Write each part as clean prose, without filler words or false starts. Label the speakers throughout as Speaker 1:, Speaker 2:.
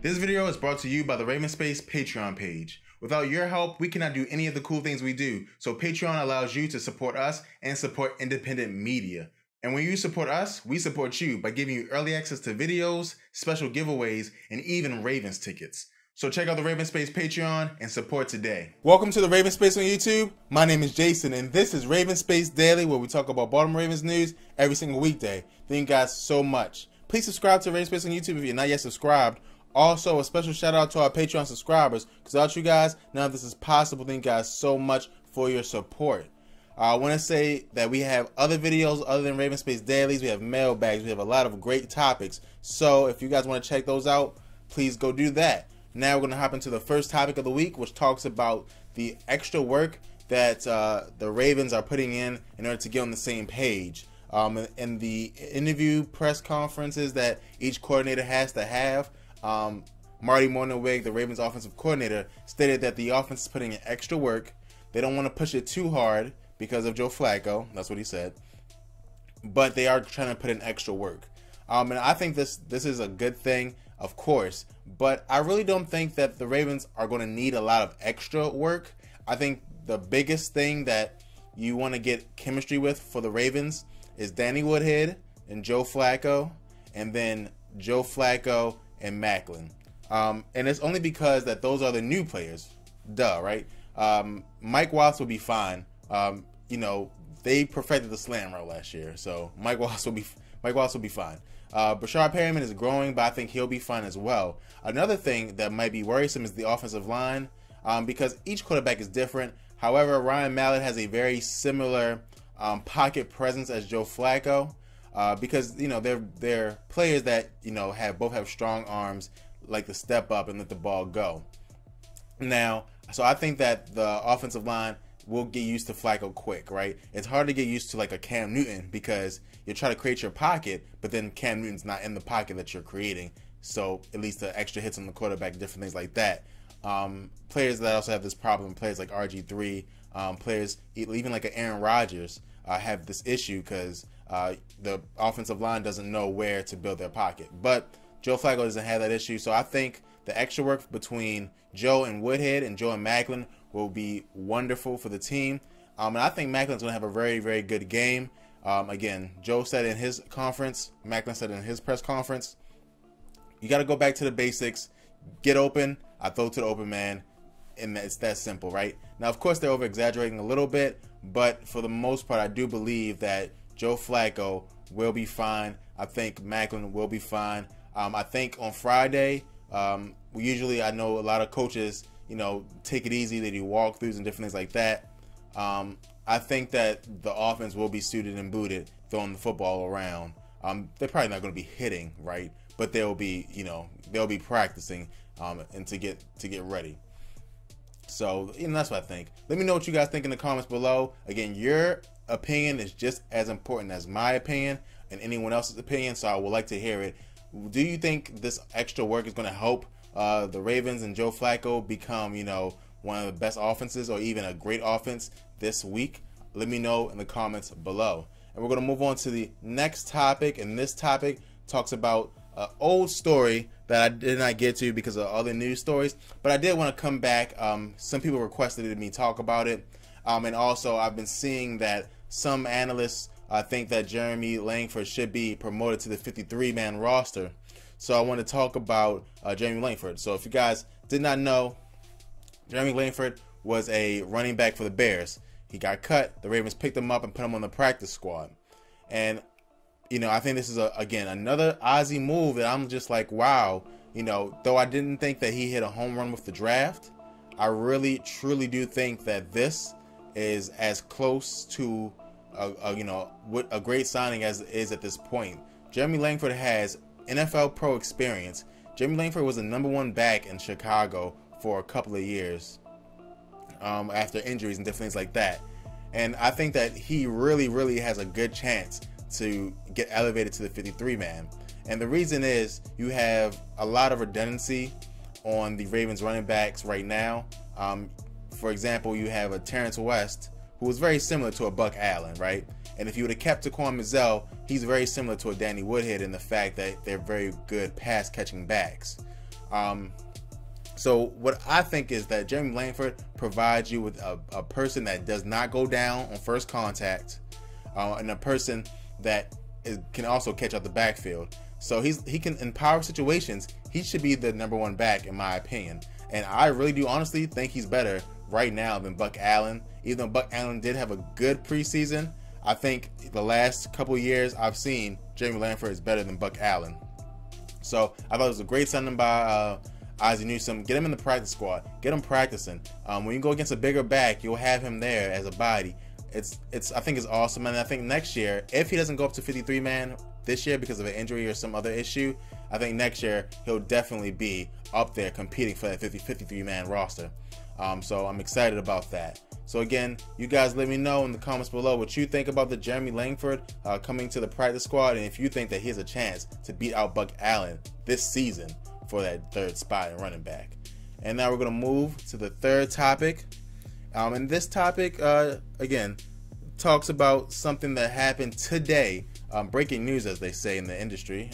Speaker 1: This video is brought to you by the Raven Space Patreon page. Without your help, we cannot do any of the cool things we do, so Patreon allows you to support us and support independent media. And when you support us, we support you by giving you early access to videos, special giveaways, and even Ravens tickets. So check out the Raven Space Patreon and support today. Welcome to the Raven Space on YouTube. My name is Jason, and this is Raven Space Daily, where we talk about Baltimore Ravens news every single weekday. Thank you guys so much. Please subscribe to Raven Space on YouTube if you're not yet subscribed. Also, a special shout out to our Patreon subscribers, because without you guys, none of this is possible. Thank you guys so much for your support. I want to say that we have other videos other than Raven Space Dailies. We have mailbags. We have a lot of great topics. So if you guys want to check those out, please go do that. Now we're going to hop into the first topic of the week, which talks about the extra work that the Ravens are putting in order to get on the same page. In the interview press conferences that each coordinator has to have, Marty Mornhinweg, the Ravens offensive coordinator, stated that the offense is putting in extra work. They don't want to push it too hard because of Joe Flacco. That's what he said. But they are trying to put in extra work. And I think this is a good thing, of course. But I really don't think that the Ravens are going to need a lot of extra work. I think the biggest thing that you want to get chemistry with for the Ravens is Danny Woodhead and Joe Flacco, and then Joe Flacco and Macklin. And it's only because that those are the new players. Duh, right? Mike Wallace will be fine. You know, they perfected the slant route last year, so Mike Wallace will be fine. Brashard Perryman is growing, but I think he'll be fine as well. Another thing that might be worrisome is the offensive line, because each quarterback is different. However, Ryan Mallett has a very similar pocket presence as Joe Flacco. Because you know they're players that both have strong arms, like to step up and let the ball go. Now, so I think that the offensive line will get used to Flacco quick, right? It's hard to get used to like a Cam Newton because you try to create your pocket, but then Cam Newton's not in the pocket that you're creating, so it leads to extra hits on the quarterback, different things like that. Players that also have this problem, players like RG3, players even like an Aaron Rodgers, have this issue because the offensive line doesn't know where to build their pocket. But Joe Flacco doesn't have that issue, so I think the extra work between Joe and Woodhead and Joe and Macklin will be wonderful for the team. And I think Macklin's going to have a very, very good game. Again, Joe said in his conference, Macklin said in his press conference, you got to go back to the basics, get open, I throw to the open man, and it's that simple, right? Now, of course, they're over-exaggerating a little bit, but for the most part, I do believe that Joe Flacco will be fine. I think Macklin will be fine. I think on Friday, I know a lot of coaches, take it easy. They do walkthroughs and different things like that. I think that the offense will be suited and booted, throwing the football around. They're probably not going to be hitting, right? But they'll be practicing and to get ready. So that's what I think. Let me know what you guys think in the comments below. Again, your opinion is just as important as my opinion and anyone else's opinion, so I would like to hear it. Do you think this extra work is going to help the Ravens and Joe Flacco become, one of the best offenses or even a great offense this week? Let me know in the comments below. And we're going to move on to the next topic, and this topic talks about an old story that I did not get to because of other news stories, but I did want to come back. Some people requested me talk about it, and also I've been seeing that some analysts think that Jeremy Langford should be promoted to the 53-man roster. So I want to talk about Jeremy Langford. So if you guys did not know, Jeremy Langford was a running back for the Bears. He got cut. The Ravens picked him up and put him on the practice squad. And I think this is again another Ozzie move that I'm just like, wow. Though I didn't think that he hit a home run with the draft, I really truly do think that this is as close to a great signing as it is at this point. Jeremy Langford has NFL pro experience. Jeremy Langford was the #1 back in Chicago for a couple of years after injuries and different things like that. And I think that he really has a good chance to get elevated to the 53-man. And the reason is you have a lot of redundancy on the Ravens running backs right now. For example, you have a Terrence West who is very similar to a Buck Allen, right? And if you would have kept Taquan Mizzell, he's very similar to a Danny Woodhead in the fact that they're very good pass catching backs. So what I think is that Jeremy Langford provides you with a person that does not go down on first contact, and a person that can also catch out the backfield. So he can, in power situations, he should be the #1 back in my opinion. And I really do honestly think he's better right now than Buck Allen. Even though Buck Allen did have a good preseason, I think the last couple of years I've seen Jeremy Langford is better than Buck Allen. So I thought it was a great signing by Ozzie Newsome. Get him in the practice squad. Get him practicing. When you go against a bigger back, you'll have him there as a body. I think it's awesome. And I think next year, if he doesn't go up to 53-man this year because of an injury or some other issue, I think next year he'll definitely be up there competing for that 53-man roster. So I'm excited about that. So again, you guys let me know in the comments below what you think about the Jeremy Langford coming to the practice squad, and if you think that he has a chance to beat out Buck Allen this season for that 3rd spot in running back. And now we're going to move to the 3rd topic. And this topic, again, talks about something that happened today. Breaking news, as they say in the industry.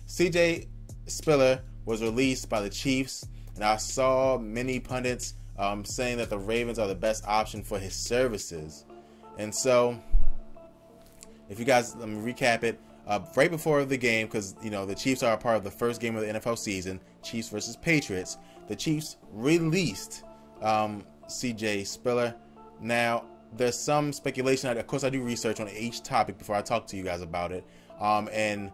Speaker 1: CJ Spiller was released by the Chiefs, and I saw many pundits saying that the Ravens are the best option for his services. And so, if you guys, let me recap it. Right before the game, because the Chiefs are a part of the first game of the NFL season, Chiefs versus Patriots, the Chiefs released CJ Spiller. Now, there's some speculation. Of course, I do research on each topic before I talk to you guys about it. And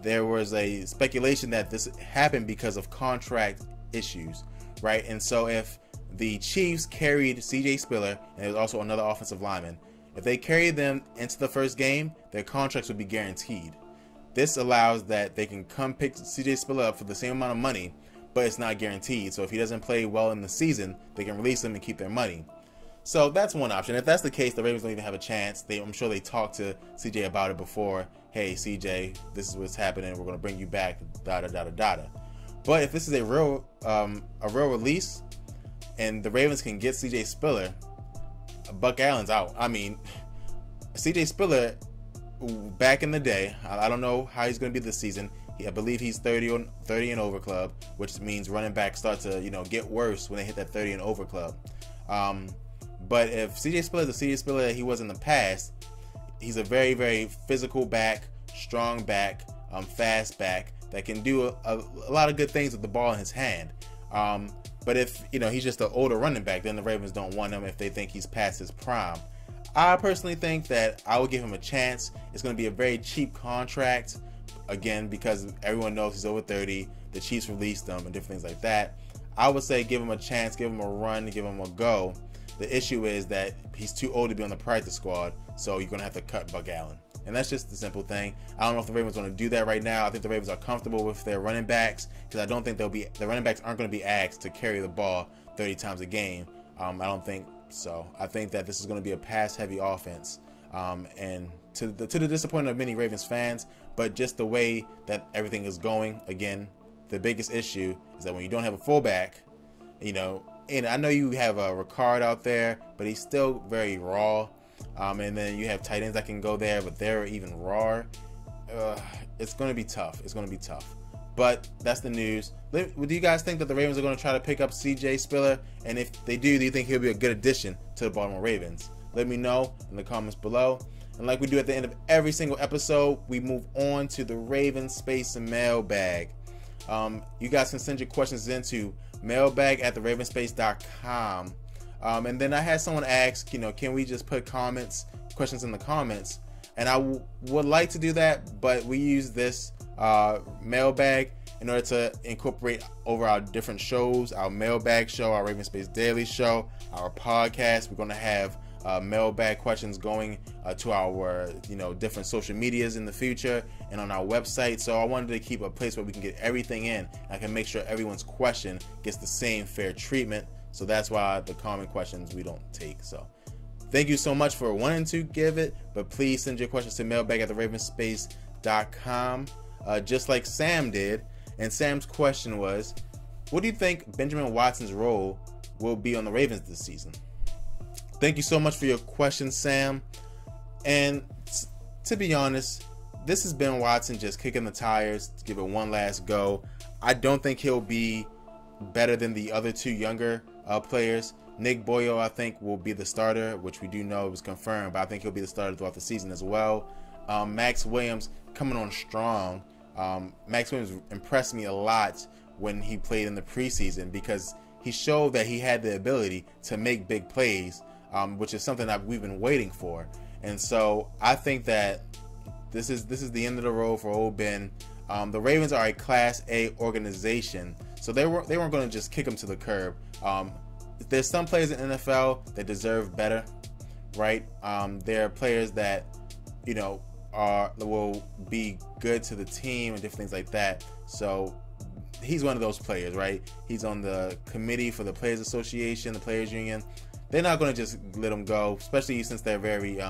Speaker 1: there was a speculation that this happened because of contract issues, right? And so if the Chiefs carried CJ Spiller, and there's also another offensive lineman, if they carried them into the first game, their contracts would be guaranteed. This allows that they can come pick CJ Spiller up for the same amount of money, but it's not guaranteed. So if he doesn't play well in the season, they can release him and keep their money. So that's one option. If that's the case, the Ravens don't even have a chance. I'm sure they talked to CJ about it before. Hey, CJ, this is what's happening. We're going to bring you back. But if this is a real release, and the Ravens can get CJ Spiller, Buck Allen's out. I mean, CJ Spiller, back in the day, I don't know how he's going to be this season. I believe he's 30 and over club, which means running backs start to get worse when they hit that 30 and over club. But if CJ Spiller is the CJ Spiller that he was in the past, he's a very, very physical back, strong back, fast back that can do a lot of good things with the ball in his hand. But if he's just an older running back, then the Ravens don't want him if they think he's past his prime. I personally think that I would give him a chance. It's going to be a very cheap contract, again, because everyone knows he's over 30. The Chiefs released him and different things like that. I would say give him a chance, give him a run, give him a go. The issue is that he's too old to be on the practice squad, so you're going to have to cut Buck Allen. And that's just the simple thing. I don't know if the Ravens want to do that right now. I think the Ravens are comfortable with their running backs, because I don't think the running backs aren't going to be asked to carry the ball 30 times a game. I don't think so. I think that this is going to be a pass-heavy offense, and to the disappointment of many Ravens fans. But just the way that everything is going, again, the biggest issue is that when you don't have a fullback, and I know you have a Ricard out there, but he's still very raw. And then you have tight ends that can go there, but they're even rawer. It's going to be tough. It's going to be tough. But that's the news. Do you guys think that the Ravens are going to try to pick up CJ Spiller? And if they do you think he'll be a good addition to the Baltimore Ravens? Let me know in the comments below. And like we do at the end of every single episode, we move on to the Ravens Space and Mailbag. You guys can send your questions into mailbag@therravenspace.com. And then I had someone ask, can we just put questions in the comments? And I would like to do that, but we use this mailbag in order to incorporate over our different shows, our mailbag show, our Raven Space Daily show, our podcast. We're going to have mailbag questions going to our different social medias in the future and on our website. So I wanted to keep a place where we can get everything in. I can make sure everyone's question gets the same fair treatment. So that's why the common questions we don't take. So thank you so much for wanting to give it, but please send your questions to mailbag@therravenspace.com, just like Sam did. And Sam's question was, what do you think Benjamin Watson's role will be on the Ravens this season? Thank you so much for your question, Sam. And to be honest, this has been Watson just kicking the tires to give it one last go. I don't think he'll be better than the other two younger players. Nick Boyle, I think, will be the starter, which we do know was confirmed, but I think he'll be the starter throughout the season as well. Max Williams coming on strong. Max Williams impressed me a lot when he played in the preseason because he showed that he had the ability to make big plays, which is something that we've been waiting for. And so I think that this is the end of the road for old Ben. The Ravens are a Class A organization, so they weren't going to just kick him to the curb. There's some players in the NFL that deserve better, right? There are players that, you know, will be good to the team and different things like that. So he's one of those players, right? He's on the committee for the Players Association, the Players Union. They're not going to just let him go, especially since they're very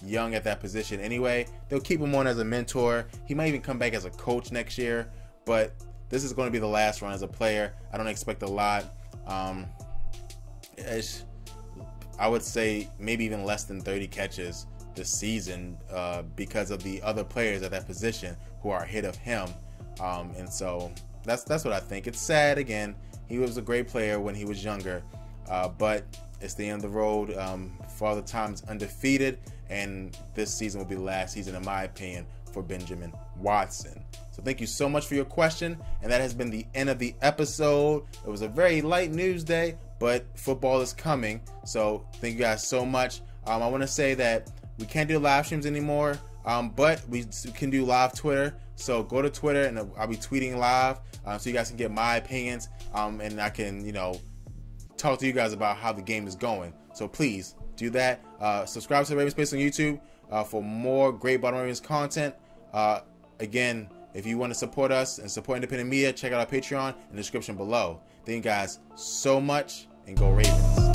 Speaker 1: young at that position anyway. They'll keep him on as a mentor. He might even come back as a coach next year, but this is going to be the last run as a player. I don't expect a lot. I would say maybe even less than 30 catches this season because of the other players at that position who are ahead of him. And so that's what I think. It's sad. Again, he was a great player when he was younger, but it's the end of the road. Father Time's undefeated, and this season will be the last season, in my opinion, for Benjamin Watson. So thank you so much for your question, and that has been the end of the episode. It was a very light news day, but football is coming, so thank you guys so much. I want to say that we can't do live streams anymore, but we can do live Twitter. So go to Twitter, and I'll be tweeting live, so you guys can get my opinions, and I can, you know, talk to you guys about how the game is going. So please do that. Subscribe to the Raven Space on YouTube for more great Baltimore Ravens content. Again, if you want to support us and support independent media, check out our Patreon in the description below. Thank you guys so much, and go Ravens.